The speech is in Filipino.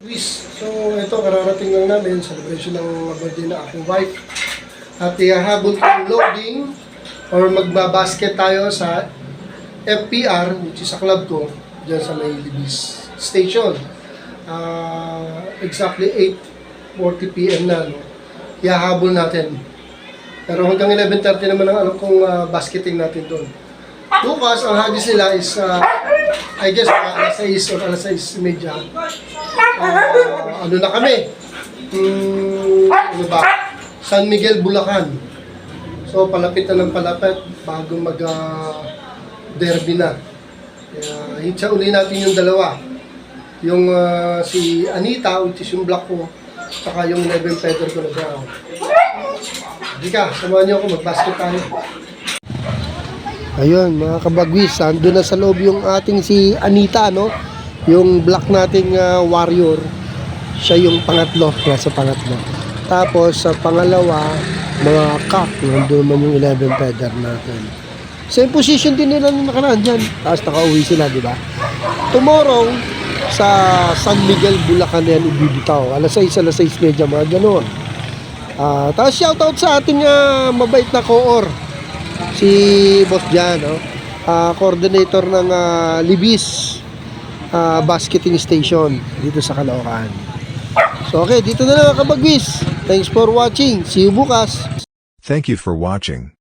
So, ito, kararating lang namin, celebration ng birthday na aking wife. At ihahabol kong loading or magbabasket tayo sa FPR, which is sa club ko, dyan sa may Libis Station. Exactly 8:40 PM na, no? Ihahabol natin. Pero hanggang 11:30 naman ang alam kong basketing natin doon. Bukas, ang hagis nila is, I guess, alas 6 or alas 6:30. Ano na kami? Ano ba? San Miguel, Bulacan. So, palapit na ng palapit bago mag-derby na. Kaya, hitsa uli natin yung dalawa. Yung si Anita, which is yung black ko, saka yung 11 feather ko na brown. Hindi ka, samahan niyo ako, mag-basket tayo. Ayun, mga kabagwis, ando na sa loob yung ating si Anita, no? Yung black nating warrior, siya yung pangatlo, nasa pangatlo. Tapos sa pangalawa, mga cock, nandun naman yung 11 feather natin. Same position din nila nung nakaraan dyan. Tapos nakauwi sila, di ba? Tomorrow, sa San Miguel, Bulacan yan, ibibitaw. Alas 6:30, mga ganoon. Tapos shoutout sa ating mabait na koor. Si Boss Jan, no? Coordinator ng Libis Basketing Station dito sa Caloocan. So okay, dito na lang kabagwis. Thanks for watching. See you bukas. Thank you for watching.